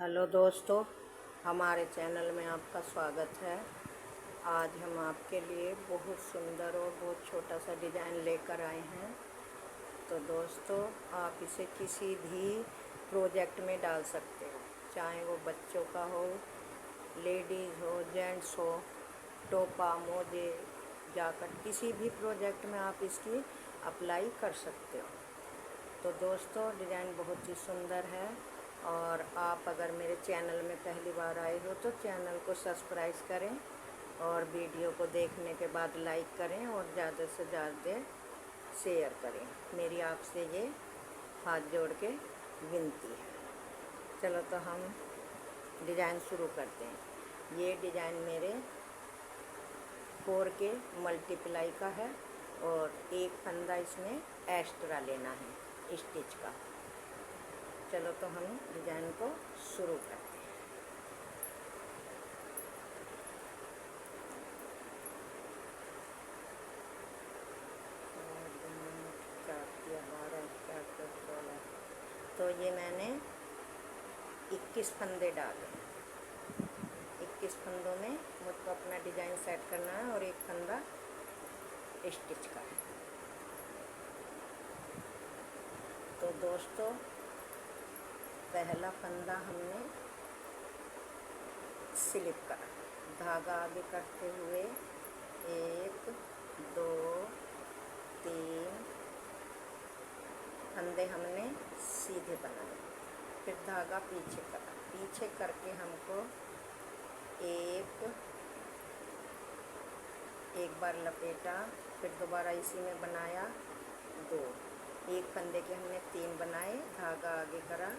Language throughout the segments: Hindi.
हेलो दोस्तों, हमारे चैनल में आपका स्वागत है। आज हम आपके लिए बहुत सुंदर और बहुत छोटा सा डिज़ाइन लेकर आए हैं। तो दोस्तों, आप इसे किसी भी प्रोजेक्ट में डाल सकते हो, चाहे वो बच्चों का हो, लेडीज़ हो, जेंट्स हो, टोपा मोजे, जाकेट, किसी भी प्रोजेक्ट में आप इसकी अप्लाई कर सकते हो। तो दोस्तों, डिज़ाइन बहुत ही सुंदर है और आप अगर मेरे चैनल में पहली बार आए हो तो चैनल को सब्सक्राइब करें और वीडियो को देखने के बाद लाइक करें और ज़्यादा से ज़्यादा शेयर करें। मेरी आपसे ये हाथ जोड़ के विनती है। चलो तो हम डिज़ाइन शुरू करते हैं। ये डिज़ाइन मेरे 4 के मल्टीप्लाई का है और एक फंदा इसमें एक्स्ट्रा लेना है स्टिच का। चलो तो हम डिज़ाइन को शुरू करते हैं। तो ये मैंने 21 फंदे डाले। 21 फंदों में मुझको अपना डिज़ाइन सेट करना है और एक फंदा स्टिच का है। तो दोस्तों, पहला फंदा हमने स्लिप करा, धागा आगे करते हुए 1 2 3 फंदे हमने सीधे बनाए, फिर धागा पीछे करा, पीछे करके हमको एक बार लपेटा, फिर दोबारा इसी में बनाया 2, एक फंदे के हमने 3 बनाए, धागा आगे करा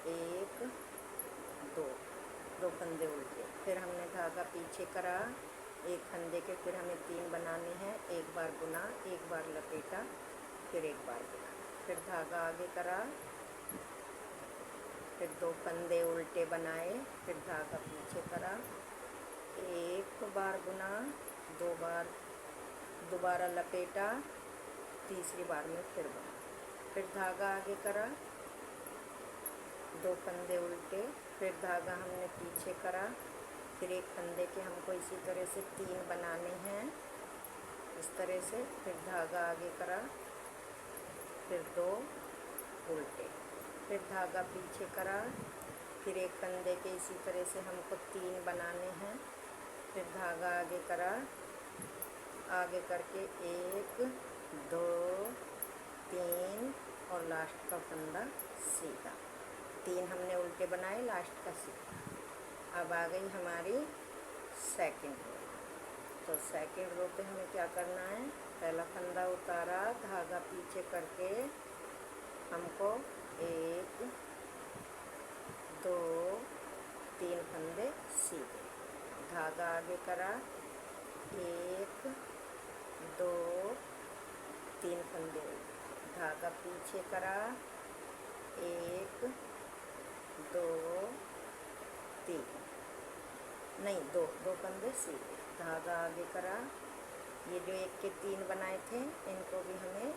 1 2 फंदे उल्टे, फिर हमने धागा पीछे करा, एक फंदे के फिर हमें 3 बनाने हैं, एक बार बुना, एक बार लपेटा, फिर एक बार बुना, फिर धागा आगे करा, फिर 2 फंदे उल्टे बनाए, फिर धागा पीछे करा, एक बार बुना, 2 बार दोबारा लपेटा, तीसरी बार में फिर बुना, फिर धागा आगे करा, 2 फंदे उल्टे, फिर धागा हमने पीछे करा, फिर एक फंदे के हमको इसी तरह से 3 बनाने हैं, इस तरह से, फिर धागा आगे करा, फिर 2 उल्टे, फिर धागा पीछे करा, फिर एक फंदे के इसी तरह से हमको 3 बनाने हैं, फिर धागा आगे करा, आगे करके 1 2 3 और लास्ट का फंदा सीधा, 3 हमने उल्टे बनाए, लास्ट का सीधा। अब आ गई हमारी सेकंड रो। तो सेकंड रो पे हमें क्या करना है, पहला फंदा उतारा, धागा पीछे करके हमको 1 2 3 फंदे सीधे, धागा आगे करा, 1 2 3 फंदे, धागा पीछे करा, 1 2 3 नहीं 2 फंदे सीधे, धागा आगे करा, ये जो 1 के 3 बनाए थे इनको भी हमें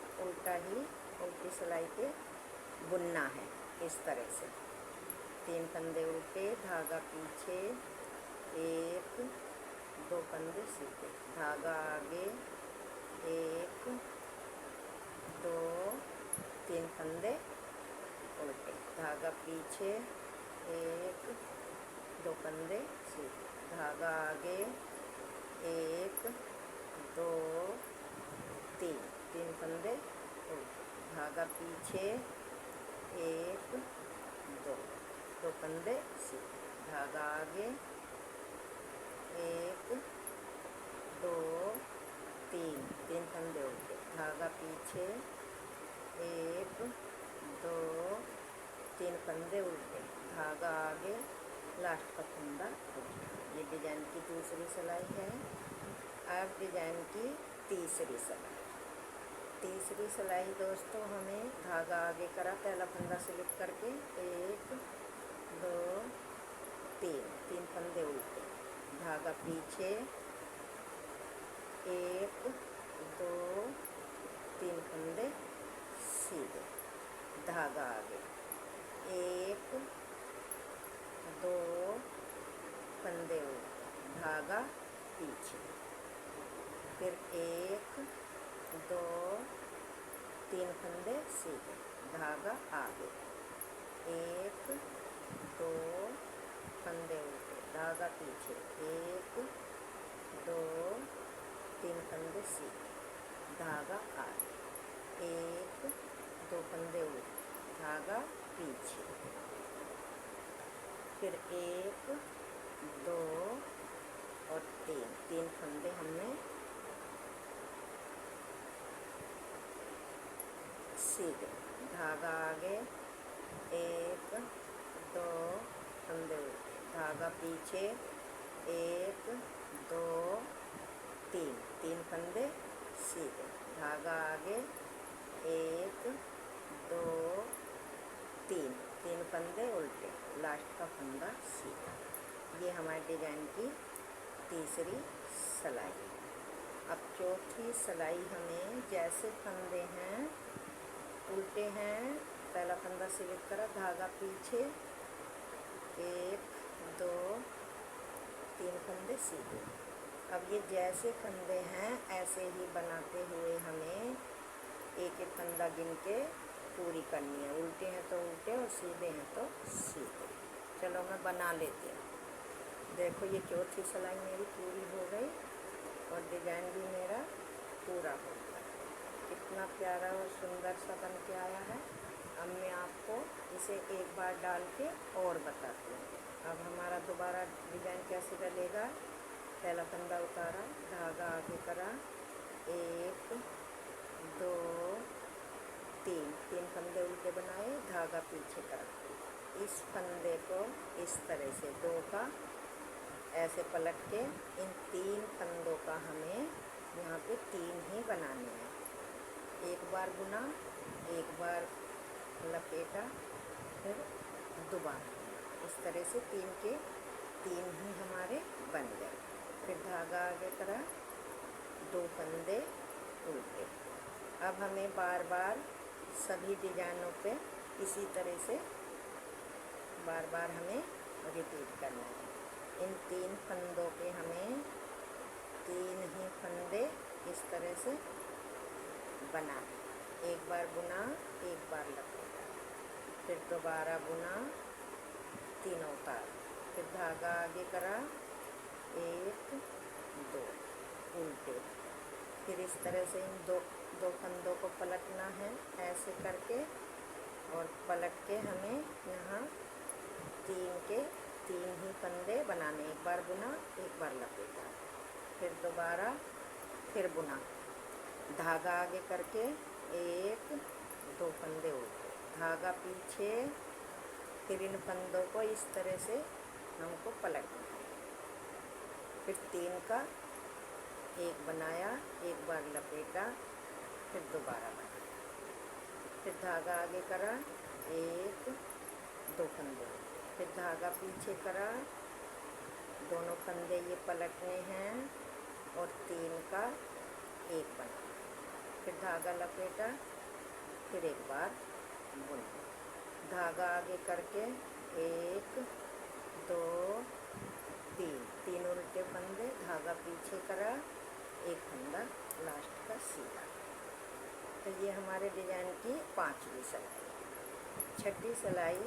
उल्टी सिलाई पे बुनना है, इस तरह से 3 फंदे उल्टे, धागा पीछे, 1 2 फंदे सीधे, धागा आगे, 1 2 3 फंदे उल्टे, धागा पीछे, 1 2 फंदे सीधे, धागा आगे, 1 2 3 फंदे उल्टे, धागा पीछे, 1 2 फंदे सीधे, धागा आगे, 1 2 3 फंदे उल्टे, धागा पीछे, 1 2 3 फंदे उल्टे, धागा आगे, लास्ट का फंदा उल्टा। ये डिज़ाइन की दूसरी सिलाई है। अब डिज़ाइन की तीसरी सिलाई। तीसरी सिलाई दोस्तों, हमें धागा आगे करा, पहला फंदा स्लिप करके 1 2 3 फंदे उल्टे, धागा पीछे, 1 2 3 फंदे सीधे, धागा आगे, 1 पीछे, फिर 1 2 3 फंदे सीधे, धागा आगे, 1 2 फंदे उल्टे, धागा पीछे, 1 2 3 फंदे सीधे, धागा आगे, 1 2 फंदे उल्टे, धागा पीछे, फिर 1 2 और 3 फंदे हमने सीधे, धागा आगे, 1 2 फंदे उल्टे, धागा पीछे, 1 2 3 फंदे सीधे, धागा आगे, 1 2 3 फंदे उल्टे, लास्ट का फंदा सीधा। ये हमारे डिजाइन की तीसरी सिलाई। अब चौथी सिलाई हमें जैसे फंदे हैं उल्टे हैं, पहला फंदा सिलेक्ट करा, धागा पीछे, 1 2 3 फंदे सीधे। अब ये जैसे फंदे हैं ऐसे ही बनाते हुए हमें एक एक फंदा गिन के पूरी करनी है। उल्टे हैं तो उल्टे और सीधे हैं तो सीधे। चलो मैं बना लेती हूँ। देखो ये चौथी सिलाई मेरी पूरी हो गई और डिजाइन भी मेरा पूरा हो गया। कितना प्यारा और सुंदर सा बन के आया है। अब मैं आपको इसे एक बार डाल के और बताती हूँ। अब हमारा दोबारा डिजाइन कैसे डलेगा। पहला फंदा उतारा, धागा आगे करा, 1 2 3 फंदे उल्टे बनाए, धागा पीछे करा। इस फंदे को इस तरह से 2 का ऐसे पलट के इन 3 फंदों का हमें यहाँ पे 3 ही बनाने हैं। एक बार बुना, एक बार लपेटा, फिर दोबारा, इस तरह से 3 के 3 ही हमारे बन गए। फिर धागा आगे करा, 2 फंदे उल्टे। अब हमें बार बार सभी डिजाइनों पे इसी तरह से बार बार हमें रिपीट करना है। इन 3 फंदों पे हमें 3 ही फंदे इस तरह से बना। एक बार बुना, एक बार लपेटा, फिर दोबारा बुना, 3 उतार, फिर धागा आगे करा, 1 2 उल्टे। फिर इस तरह से इन दो फंदों को पलटना है ऐसे करके, और पलट के हमें यहाँ 3 के 3 ही फंदे बनाने। एक बार बुना, एक बार लपेटा, फिर दोबारा, फिर बुना, धागा आगे करके 1 2 फंदे उल्टे, धागा पीछे। फिर इन फंदों को इस तरह से हमको पलटना है। फिर 3 का एक बनाया, एक बार लपेटा, फिर दोबारा बनाया, फिर धागा आगे करा, 1 2 फंदे, फिर धागा पीछे करा, दोनों फंदे ये पलटने हैं और 3 का एक बना, फिर धागा लपेटा, फिर एक बार बुना, धागा आगे करके 1 2 3 उल्टे फंदे, धागा पीछे करा, एक फंदा लास्ट का सीधा। तो ये हमारे डिजाइन की 5वीं सिलाई। छठी सिलाई,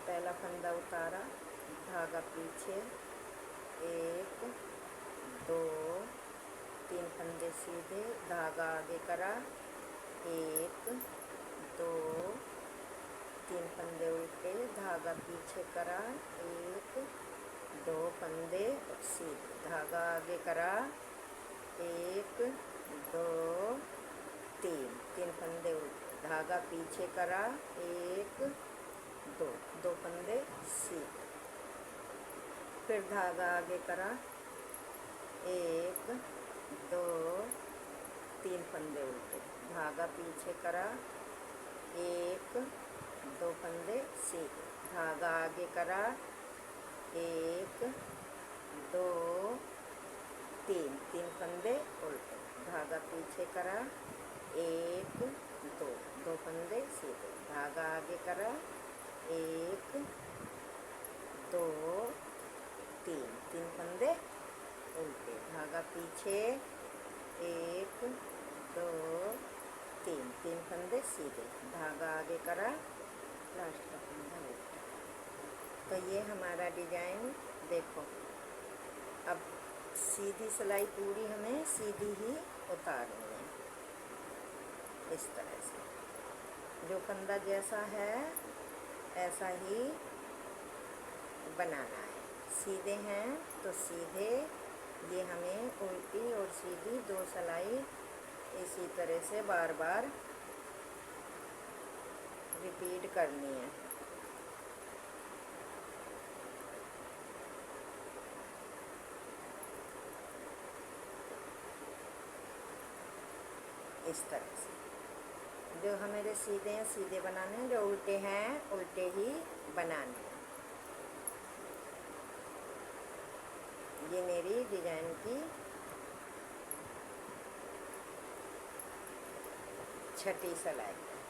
पहला फंदा उतारा, धागा पीछे, 1 2 3 फंदे सीधे, धागा आगे करा, 1 2 3 फंदे उल्टे, धागा पीछे करा, 1 2 फंदे सीधे, धागा आगे करा, 1 2 3 फंदे उल्टे, धागा पीछे करा, 1 2 फंदे सीधे, फिर धागा आगे करा, 1 2 3 फंदे उल्टे, धागा पीछे करा, 1 2 फंदे सीधे, धागा आगे करा, 1 2 3 फंदे उल्टे, धागा पीछे करा, 1 2 फंदे सीधे, धागा आगे करा, 1 2 3 फंदे पीछे, 1 2 3, 3 फंदे सीधे, धागा आगे करा, लास्ट का फंदा उल्टा। तो ये हमारा डिजाइन देखो। अब सीधी सिलाई पूरी हमें सीधी ही उतारनी है, इस तरह से। जो फंदा जैसा है ऐसा ही बनाना है। सीधे हैं तो सीधे, ये हमें उल्टी और सीधी 2 सिलाई इसी तरह से बार बार रिपीट करनी है। इस तरह से जो हमारे सीधे हैं सीधे बनाने हैं, जो उल्टे हैं उल्टे ही बनाने हैं। ये मेरी डिजाइन की छठी सिलाई है।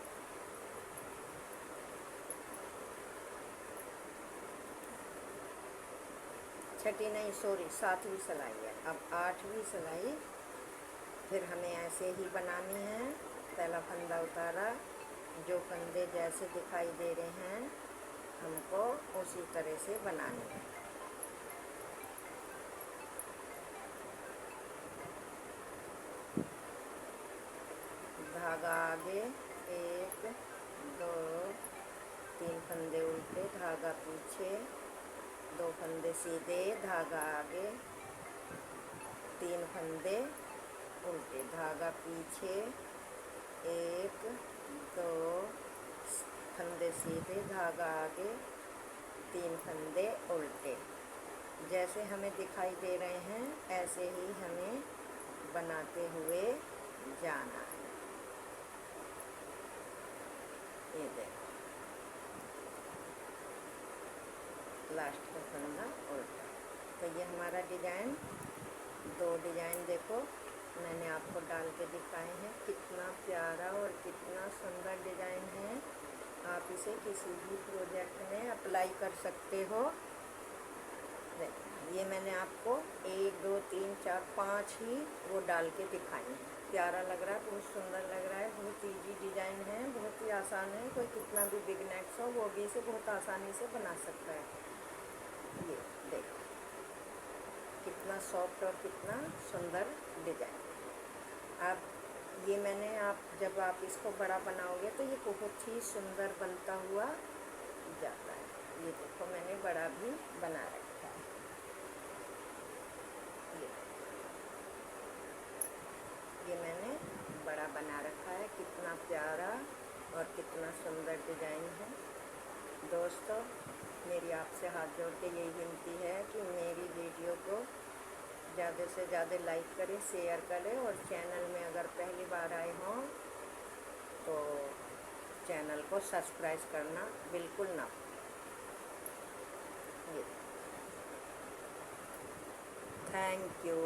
छठी नहीं, सॉरी, 7वीं सिलाई है। अब 8वीं सिलाई फिर हमें ऐसे ही बनानी है। पहला फंदा उतारा, जो फंदे जैसे दिखाई दे रहे हैं हमको उसी तरह से बनानी है। धागा आगे, 1 2 3 फंदे उल्टे, धागा पीछे, 2 फंदे सीधे, धागा आगे, 3 फंदे उल्टे, धागा पीछे, 1 2 फंदे सीधे, धागा आगे, 3 फंदे उल्टे। जैसे हमें दिखाई दे रहे हैं ऐसे ही हमें बनाते हुए जाना है। ये देखो, लास्ट का फंदा उल्टा। तो ये हमारा डिजाइन, 2 डिजाइन देखो मैंने आपको डाल के दिखाए हैं। कितना प्यारा और कितना सुंदर डिजाइन है। आप इसे किसी भी प्रोजेक्ट में अप्लाई कर सकते हो। ये मैंने आपको 1 2 3 4 5 ही वो डाल के दिखाए हैं। प्यारा लग रहा है, बहुत सुंदर लग रहा है, बहुत इजी डिजाइन है, बहुत ही आसान है। कोई कितना भी बिगनर्स हो वो भी इसे बहुत आसानी से बना सकता है। ये देखो कितना सॉफ्ट और कितना सुंदर डिजाइन। अब ये मैंने जब आप इसको बड़ा बनाओगे तो ये बहुत ही सुंदर बनता हुआ जाता है। ये देखो मैंने बड़ा भी बना रखा है। ये मैंने बड़ा बना रखा है। कितना प्यारा और कितना सुंदर डिजाइन है। दोस्तों, मेरी आपसे हाथ जोड़ के यही विनती है कि मेरी वीडियो को ज़्यादा से ज़्यादा लाइक करें, शेयर करें, और चैनल में अगर पहली बार आए हों तो चैनल को सब्सक्राइब करना बिल्कुल ना भूलें। Thank you.